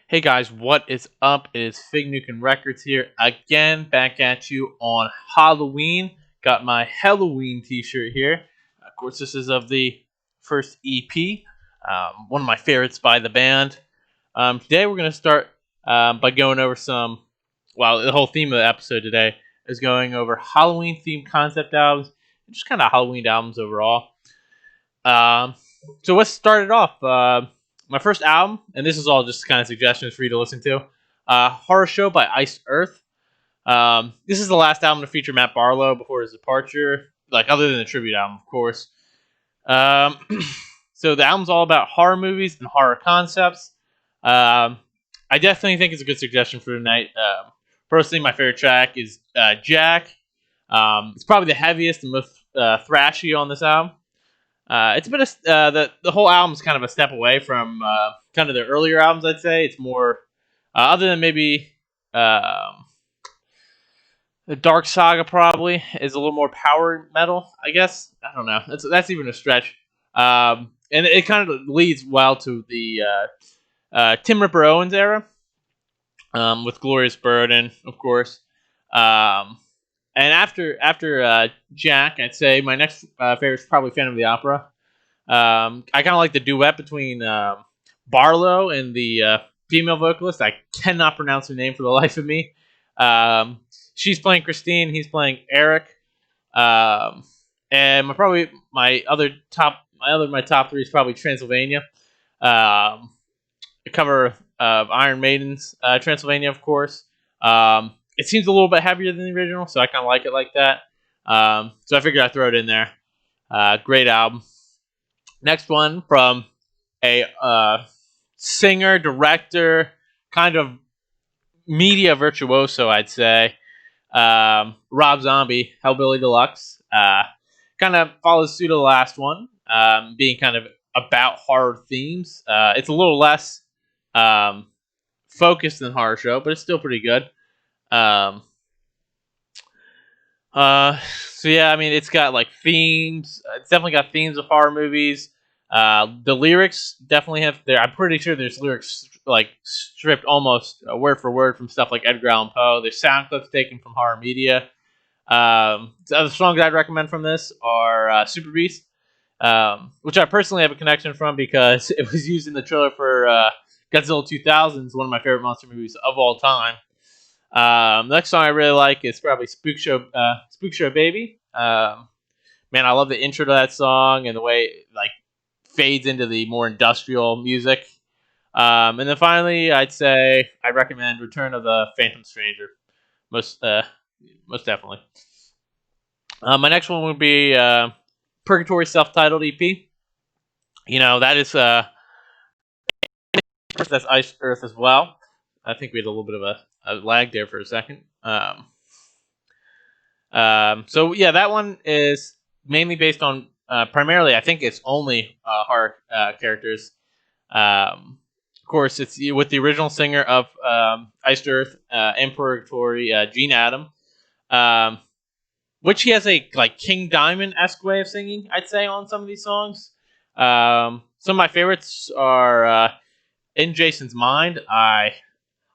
Hey guys, what is up? It is Fig Nukem Records here again, back at you on Halloween. Got my Halloween t-shirt here. Of course, this is of the first EP, one of my favorites by the band. Today we're going to start by going over the whole theme of the episode today is going over Halloween-themed concept albums, just kind of Halloween albums overall. Um, so let's start it off. My first album, and this is all just kind of suggestions for you to listen to. Horror Show by Iced Earth. This is the last album to feature Matt Barlow before his departure, like other than the tribute album, of course. Um, so the album's all about horror movies and horror concepts. I definitely think it's a good suggestion for tonight. Personally, my favorite track is Jack. It's probably the heaviest and most thrashy on this album. It's been the whole album's kind of a step away from kind of their earlier albums. I'd say it's more other than maybe the Dark Saga probably is a little more power metal. I guess I don't know. That's even a stretch. And it kind of leads well to the Tim Ripper Owens era with Glorious Burden, of course. And after Jack, I'd say my next favorite is probably Phantom of the Opera. I kind of like the duet between Barlow and the female vocalist. I cannot pronounce her name for the life of me. She's playing Christine. He's playing Eric. And my top three is probably Transylvania. A cover of Iron Maiden's Transylvania, of course. It seems a little bit heavier than the original, so I kind of like it like that. So I figured I'd throw it in there. Great album. Next one from a singer, director, kind of media virtuoso, I'd say. Rob Zombie, Hellbilly Deluxe. Kind of follows suit of the last one, being kind of about horror themes. It's a little less focused than Horror Show, but it's still pretty good. So yeah, I mean, it's got like themes. It's definitely got themes of horror movies. The lyrics definitely have there. I'm pretty sure there's lyrics like stripped almost word for word from stuff like Edgar Allan Poe. There's sound clips taken from horror media. The other songs I'd recommend from this are Super Beast, which I personally have a connection from because it was used in the trailer for Godzilla 2000, one of my favorite monster movies of all time. The next song I really like is probably Spook Show Baby. Man, I love the intro to that song and the way it like fades into the more industrial music. And then finally, I'd say I recommend Return of the Phantom Stranger, most definitely. My next one would be Purgatory self-titled EP. You know, that is that's Ice Earth as well. I think we had a little bit of a lag there for a second. So yeah, that one is mainly based on primarily, I think it's only horror characters. Of course, it's with the original singer of Iced Earth and Purgatory, Gene Adam, which he has a like King Diamond-esque way of singing, I'd say, on some of these songs. Some of my favorites are In Jason's Mind.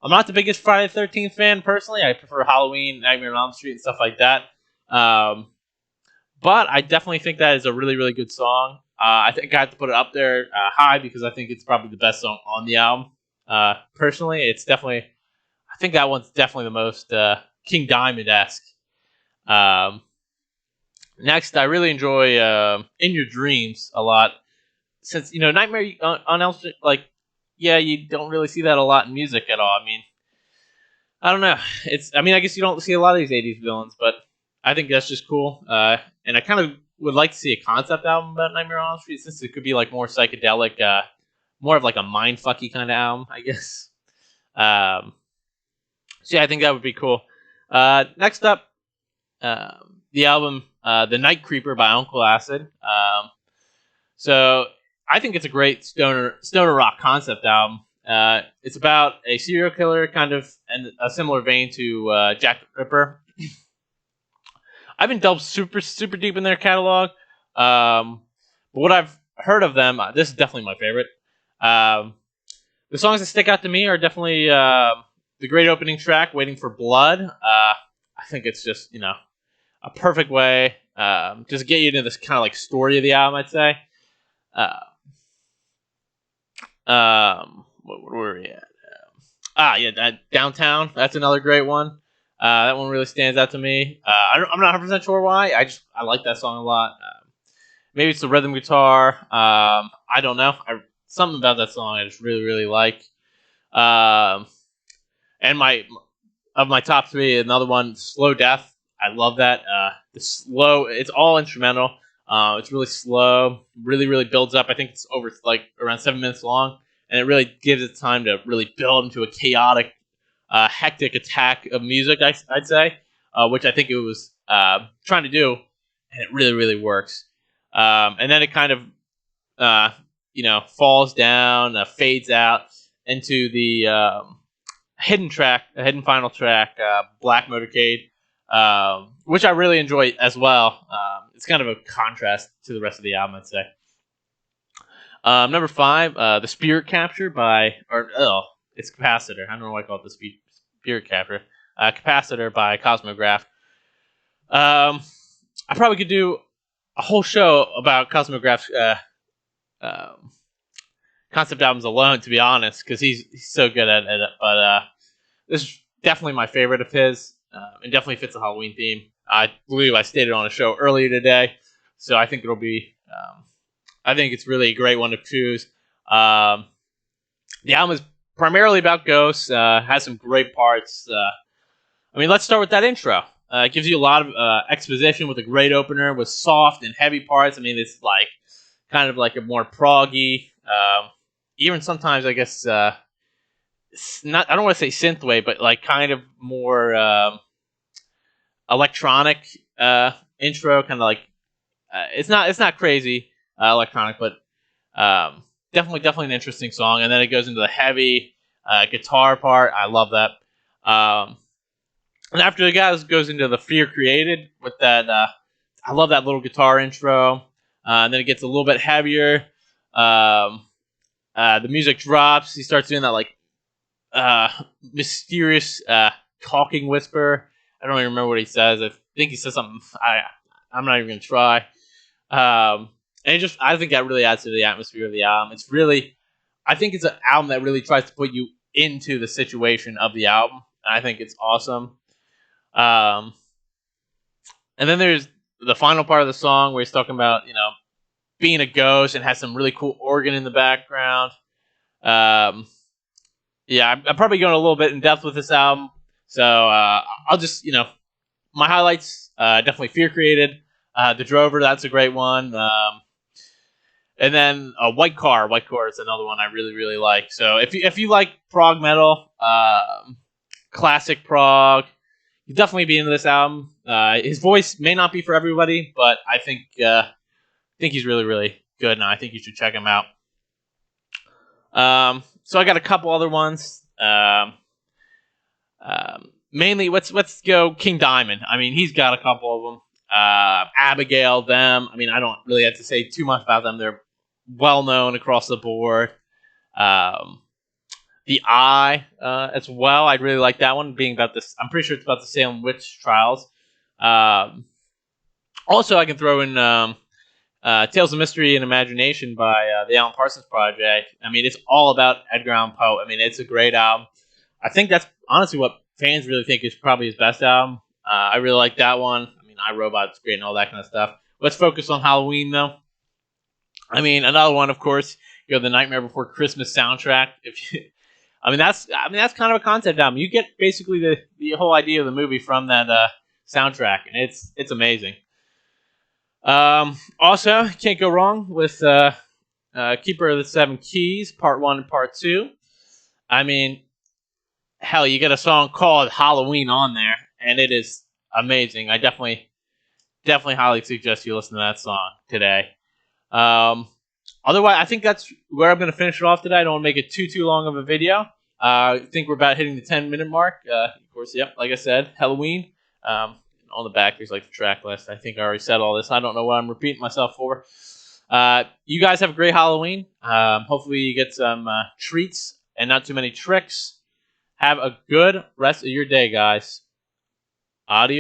I'm not the biggest Friday the 13th fan, personally. I prefer Halloween, Nightmare on Elm Street, and stuff like that. But I definitely think that is a really, really good song. I think I have to put it up there high because I think it's probably the best song on the album. Personally, it's definitely... I think that one's definitely the most King Diamond-esque. Next, I really enjoy In Your Dreams a lot. Since, you know, Nightmare on Elm Street, like, yeah, you don't really see that a lot in music at all. I mean, I don't know. I guess you don't see a lot of these 80s villains, but I think that's just cool. And I kind of would like to see a concept album about Nightmare on Elm Street, since it could be like more psychedelic, more of like a mindfucky kind of album, I guess. So yeah, I think that would be cool. Next up, the album The Night Creeper by Uncle Acid. So I think it's a great stoner rock concept album. It's about a serial killer, kind of in a similar vein to Jack the Ripper. I haven't delved super deep in their catalog, but what I've heard of them, this is definitely my favorite. The songs that stick out to me are definitely the great opening track, "Waiting for Blood." I think it's just a perfect way just get you into this kind of like story of the album. I'd say. Uh, where were we at? Yeah, Downtown. That's another great one. That one really stands out to me. I'm not 100% sure why. I like that song a lot. Maybe it's the rhythm guitar. I don't know. Something about that song I just really really like. Um, and my top three, another one, "Slow Death." I love that. It's all instrumental. It's really slow, really, really builds up. I think it's over like around 7 minutes long, and it really gives it time to really build into a chaotic, hectic attack of music. I'd say, which I think it was trying to do, and it really, really works. And then it kind of, falls down, fades out into the hidden final track, "Black Motorcade," which I really enjoy as well. It's kind of a contrast to the rest of the album, I'd say. Number 5, "The Spirit Capture" it's Capacitor. I don't know why I call it the Spirit Capture. Capacitor by Cosmograph. I probably could do a whole show about Cosmograph's concept albums alone, to be honest, because he's so good at it. But this is definitely my favorite of his. It definitely fits the Halloween theme. I believe I stated on a show earlier today, so I think it'll be. I think it's really a great one to choose. The album is primarily about ghosts. Has some great parts. Let's start with that intro. It gives you a lot of exposition with a great opener with soft and heavy parts. It's like kind of like a more proggy, even sometimes I guess not. I don't want to say synthwave, but like kind of more electronic intro. Kind of like it's not crazy electronic, but definitely an interesting song. And then it goes into the heavy guitar part. I love that. And after the guys goes into the Fear Created with that, I love that little guitar intro. And then it gets a little bit heavier. The music drops. He starts doing that like mysterious talking whisper. I don't even remember what he says. I think he says something. I'm not even gonna try. And I think that really adds to the atmosphere of the album. I think it's an album that really tries to put you into the situation of the album. And I think it's awesome. And then there's the final part of the song where he's talking about, being a ghost and has some really cool organ in the background. I'm probably going a little bit in depth with this album. So I'll just, my highlights, definitely Fear Created. The Drover, that's a great one. And then White Car. White Car is another one I really, really like. So if you like prog metal, classic prog, you'll definitely be into this album. His voice may not be for everybody, but I think he's really, really good, and I think you should check him out. So I got a couple other ones. Mainly, let's go King Diamond. He's got a couple of them. Abigail, them. I don't really have to say too much about them. They're well known across the board. The Eye, as well. I'd really like that one, being about this. I'm pretty sure it's about the Salem witch trials. Also, I can throw in Tales of Mystery and Imagination by the Alan Parsons Project. It's all about Edgar Allan Poe. It's a great album. I think that's honestly what fans really think is probably his best album. I really like that one. I, Robot's great and all that kind of stuff. Let's focus on Halloween, though. Another one, of course, the Nightmare Before Christmas soundtrack. That's kind of a concept album. You get basically the whole idea of the movie from that soundtrack, and it's amazing. Also, can't go wrong with Keeper of the Seven Keys, Part 1 and Part 2. Hell, you get a song called Halloween on there, and it is amazing. I definitely highly suggest you listen to that song today. Otherwise, I think that's where I'm going to finish it off today. I don't want to make it too long of a video. I think we're about hitting the 10-minute mark. Of course, yep, like I said, Halloween. On the back, there's like the track list. I think I already said all this. I don't know what I'm repeating myself for. You guys have a great Halloween. Hopefully you get some treats and not too many tricks. Have a good rest of your day, guys. Adios.